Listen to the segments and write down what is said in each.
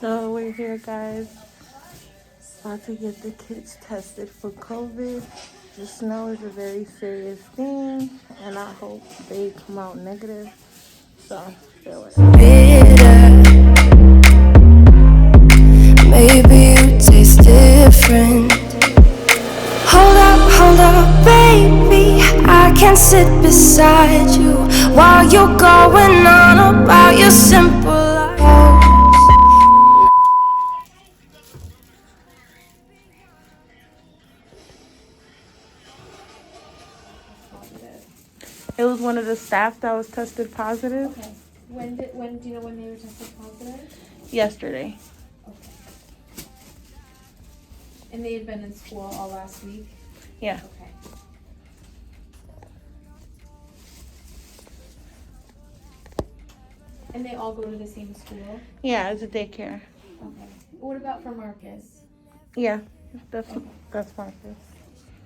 So we're here, guys, about to get the kids tested for COVID. Just know it's a very serious thing, and I hope they come out negative. So, feel it. Bitter. Maybe you taste different. Hold up, baby. I can't sit beside you while you're going on about your simple life. It was one of the staff that was tested positive. Okay. When do you know when they were tested positive? Yesterday. Okay. And they had been in school all last week? Yeah. Okay. And they all go to the same school? Yeah, it's a daycare. Okay. What about for Marcus? Yeah, that's Marcus.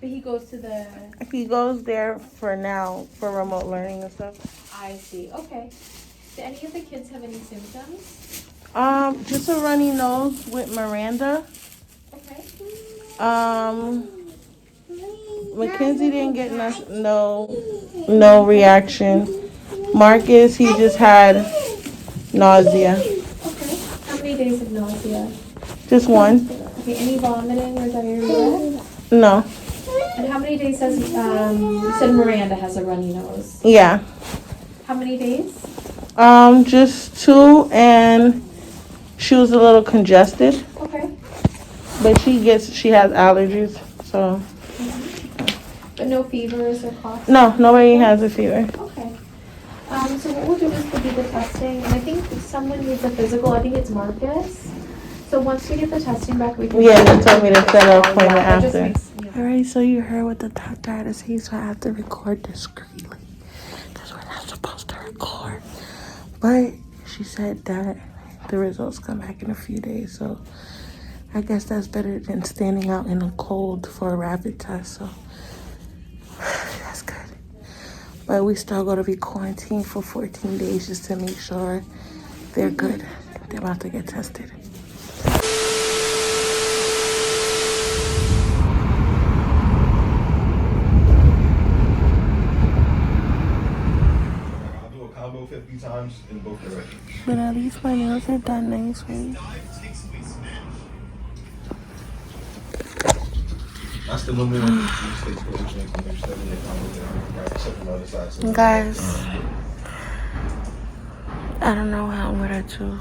But he goes to the... He goes there for now for remote learning and stuff. I see. Okay. Do any of the kids have any symptoms? Just a runny nose with Miranda. Okay. Mackenzie didn't get no reaction. Marcus, he just had nausea. Okay. How many days of nausea? Just one. Okay. Any vomiting or diarrhea? No. And how many days has, you said Miranda has a runny nose? Yeah. How many days? Just 2, and she was a little congested. Okay. But she has allergies, so. But no fevers or coughs? No, nobody has a fever. Okay. So what we'll do is we'll do the testing, and I think someone needs a physical. I think it's Marcus. So once we get the testing back, we can... Yeah, they told me to set an appointment after. Yeah. Alright, so you heard what the doctor had to say, so I have to record discreetly. Because we're not supposed to record. But she said that the results come back in a few days, so I guess that's better than standing out in the cold for a rapid test, so that's good. But we still got to be quarantined for 14 days just to make sure they're good. They're about to get tested. Combo 50 times in both directions. But at least my nails are done nicely. That's the limit. Guys, I don't know how I'm gonna do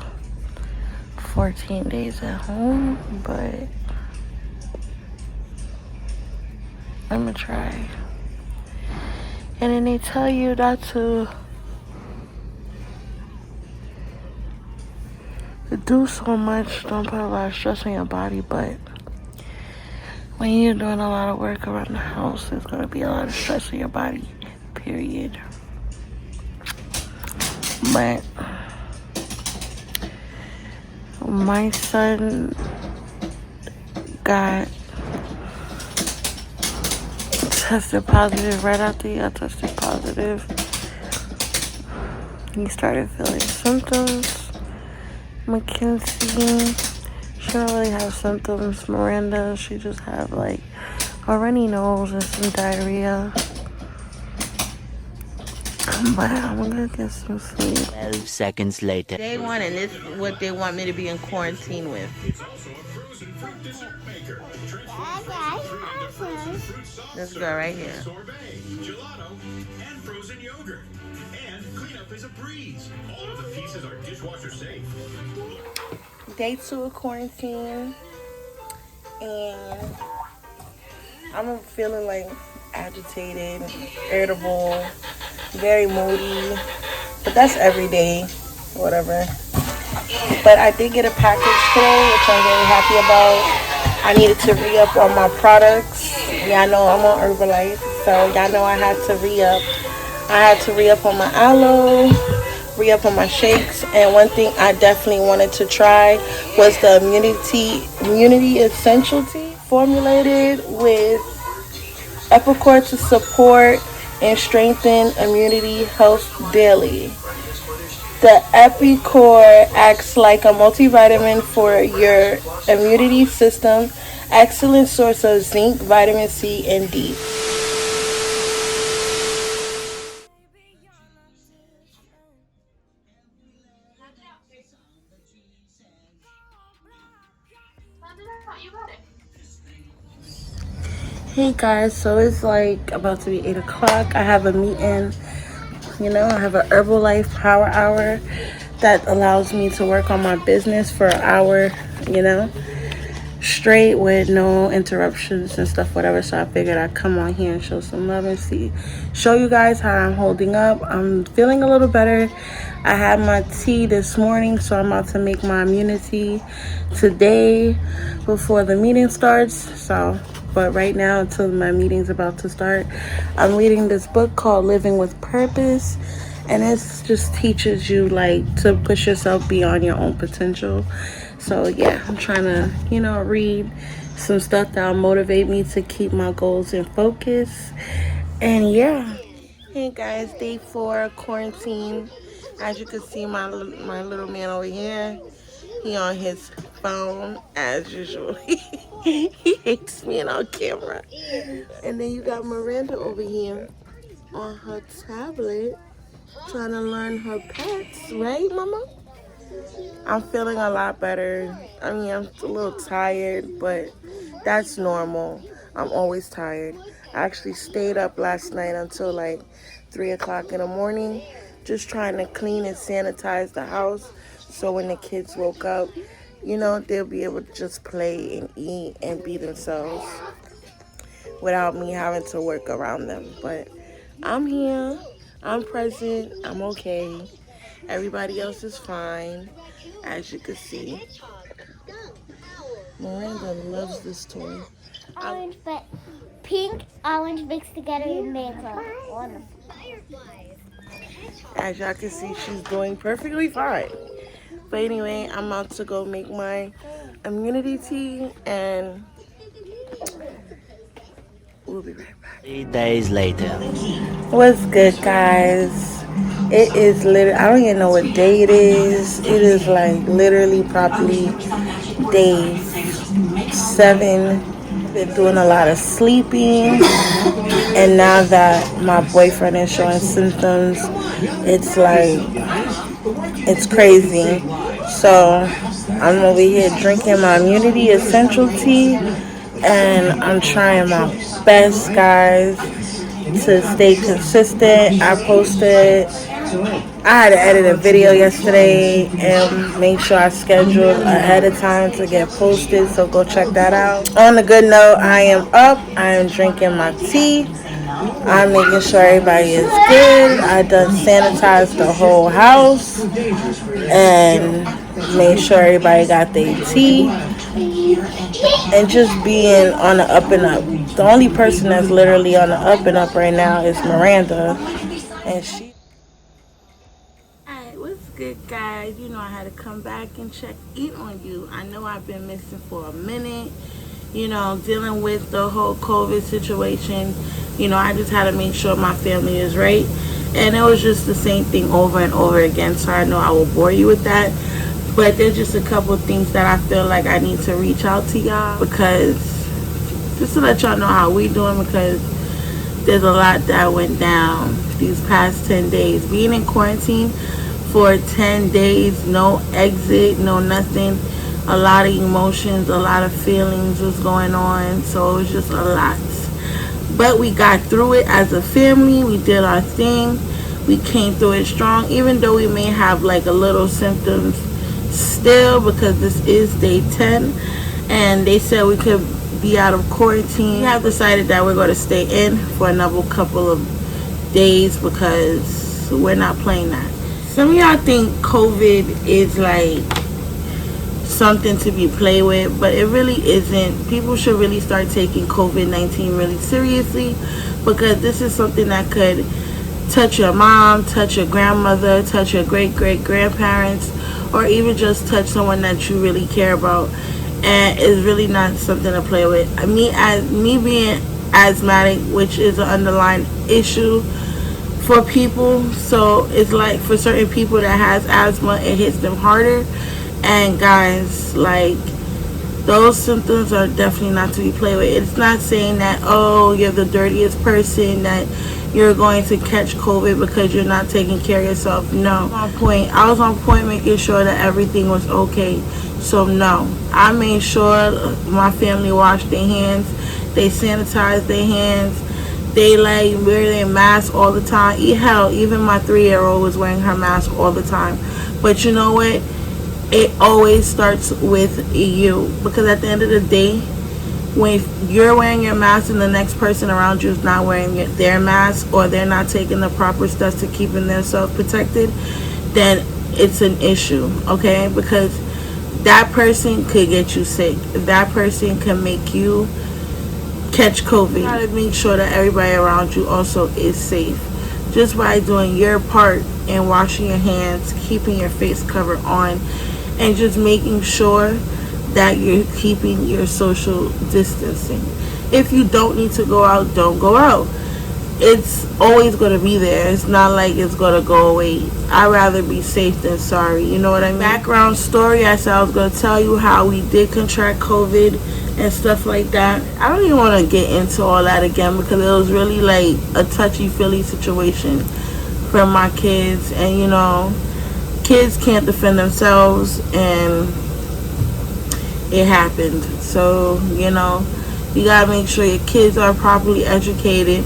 14 days at home, but I'm gonna try. And then they tell you not to do so much, don't put a lot of stress on your body, but when you're doing a lot of work around the house, there's gonna be a lot of stress on your body, period. But my son got tested positive right after he got tested positive. He started feeling symptoms. Mackenzie, she don't really have symptoms. Miranda, she just have like a runny nose and some diarrhea. But I'm gonna get some sleep. 12 seconds later. Day 1, and this is what they want me to be in quarantine with. This girl right here. Day 2 of quarantine, and I'm feeling like agitated, irritable, very moody, but that's every day, whatever. But I did get a package today, which I'm very happy about. I needed to re-up on my products. Y'all know I'm on Herbalife, so y'all know I had to re-up. I had to re-up on my aloe, re-up on my shakes, and one thing I definitely wanted to try was the Immunity Essential Tea, formulated with Epicor to support and strengthen immunity health daily. The Epicor acts like a multivitamin for your immunity system. Excellent source of zinc, vitamin C, and D. Hey guys, so it's like about to be 8 o'clock. I have a meeting. I have an Herbalife Power Hour that allows me to work on my business for an hour, straight with no interruptions and stuff, whatever. So I figured I'd come on here and show some love and show you guys how I'm holding up. I'm feeling a little better. I had my tea this morning, so I'm about to make my immunity today before the meeting starts. But right now, until my meeting's about to start, I'm reading this book called Living with Purpose. And it just teaches you, to push yourself beyond your own potential. So, yeah, I'm trying to, read some stuff that'll motivate me to keep my goals in focus. And, yeah. Hey, guys, day 4 quarantine. As you can see, my little man over here, he on his phone, as usual. He hates being on camera. And then you got Miranda over here on her tablet, trying to learn her pets, right, Mama? I'm feeling a lot better. I mean, I'm a little tired, but that's normal. I'm always tired. I actually stayed up last night until 3 o'clock in the morning, just trying to clean and sanitize the house. So when the kids woke up, they'll be able to just play and eat and be themselves without me having to work around them. But I'm here. I'm present. I'm okay. Everybody else is fine, as you can see. Miranda loves this toy. Orange, but pink, orange mixed together and makes a wonderful. As y'all can see, she's doing perfectly fine. But anyway, I'm about to go make my immunity tea, and we'll be right back. 3 days later. What's good, guys? It is literally, I don't even know what day it is. It is literally probably day 7. Been doing a lot of sleeping, and now that my boyfriend is showing symptoms, it's crazy. So I'm over here drinking my immunity essential tea, and I'm trying my best, guys, to stay consistent. I had to edit a video yesterday and make sure I scheduled ahead of time to get posted, so go check that out. On a good note, I am up. I am drinking my tea. I'm making sure everybody is good. I done sanitized the whole house and made sure everybody got their tea. And just being on the up and up. The only person that's literally on the up and up right now is Miranda. And she... Alright, what's good, guys? I had to come back and check in on you. I know I've been missing for a minute. Dealing with the whole COVID situation. I just had to make sure my family is right. And it was just the same thing over and over again. So I know I will bore you with that. But there's just a couple things that I feel like I need to reach out to y'all, because just to let y'all know how we doing, because there's a lot that went down these past 10 days. Being in quarantine for 10 days, no exit, no nothing. A lot of emotions, a lot of feelings was going on. So it was just a lot. But we got through it as a family. We did our thing. We came through it strong, even though we may have a little symptoms still, because this is day 10 and they said we could be out of quarantine. We have decided that we're going to stay in for another couple of days because we're not playing that. Some of y'all think COVID is something to be played with, but it really isn't. People should really start taking COVID-19 really seriously, because this is something that could touch your mom, touch your grandmother, touch your great-great-grandparents, or even just touch someone that you really care about. And it's really not something to play with. Me being asthmatic, which is an underlying issue for people. So it's like for certain people that has asthma, it hits them harder. And guys, like, those symptoms are definitely not to be played with. It's not saying that, oh, you're the dirtiest person, that you're going to catch COVID because you're not taking care of yourself. No. I was on point making sure that everything was okay. So no, I made sure my family washed their hands, they sanitized their hands, they like wear their mask all the time. Hell, even my 3-year-old was wearing her mask all the time. But you know what? It always starts with you, because at the end of the day, when you're wearing your mask and the next person around you is not wearing their mask, or they're not taking the proper steps to keeping themselves protected, then it's an issue, okay? Because that person could get you sick. That person can make you catch COVID. You gotta make sure that everybody around you also is safe, just by doing your part and washing your hands, keeping your face cover on, and just making sure that you're keeping your social distancing. If you don't need to go out, don't go out. It's always going to be there. It's not like it's going to go away. I'd rather be safe than sorry. You know what I mean? Background story, I said I was going to tell you how we did contract COVID and stuff like that. I don't even want to get into all that again, because it was really like a touchy-feely situation for my kids. And you know, kids can't defend themselves, and it happened. So you know, you gotta make sure your kids are properly educated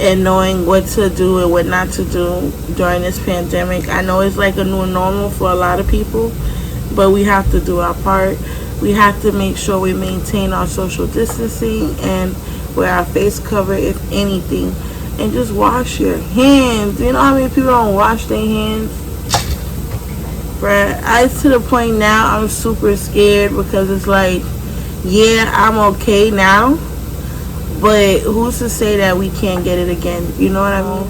and knowing what to do and what not to do during this pandemic. I know it's like a new normal for a lot of people, but we have to do our part. We have to make sure we maintain our social distancing and wear our face cover if anything, and just wash your hands. You know how many people don't wash their hands? Bruh, it's to the point now I'm super scared, because it's like, yeah, I'm okay now, but who's to say that we can't get it again? You know what I mean?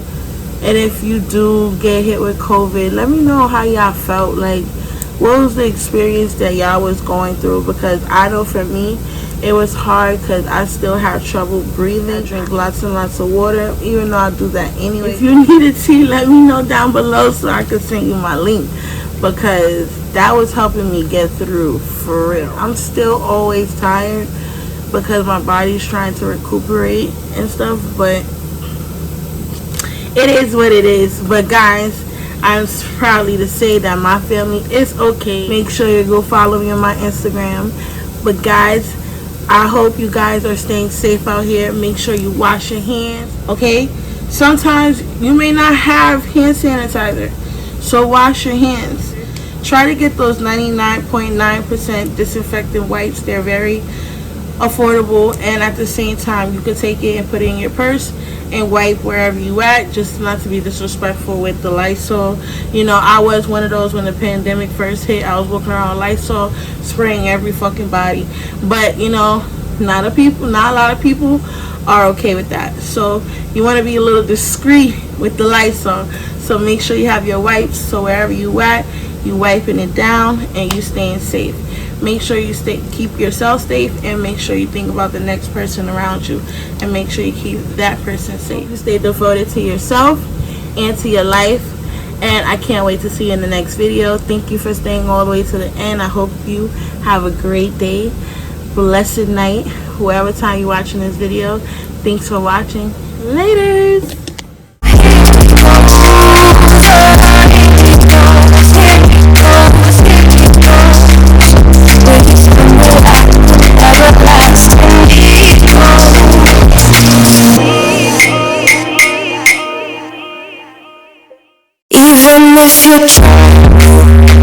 And if you do get hit with COVID, let me know how y'all felt. Like, what was the experience that y'all was going through? Because I know for me, it was hard, because I still have trouble breathing. I drink lots and lots of water, even though I do that anyway. If you need a tea, let me know down below so I can send you my link, because that was helping me get through, for real. I'm still always tired because my body's trying to recuperate and stuff, but it is what it is. But guys, I'm proudly to say that my family is okay. Make sure you go follow me on my Instagram. But guys, I hope you guys are staying safe out here. Make sure you wash your hands, okay? Sometimes you may not have hand sanitizer, so wash your hands. Try to get those 99.9% disinfectant wipes. They're very affordable, and at the same time you can take it and put it in your purse and wipe wherever you at, just not to be disrespectful with the Lysol. You know, I was one of those when the pandemic first hit. I was walking around with Lysol, spraying every fucking body. But you know, not a lot of people are okay with that. So you want to be a little discreet with the Lysol. So make sure you have your wipes, so wherever you at, you wiping it down and you staying safe. Make sure you keep yourself safe, and make sure you think about the next person around you, and make sure you keep that person safe. Stay devoted to yourself and to your life, and I can't wait to see you in the next video. Thank you for staying all the way to the end. I hope you have a great day, blessed night, whoever time you're watching this video. Thanks for watching. Laters. Even if you try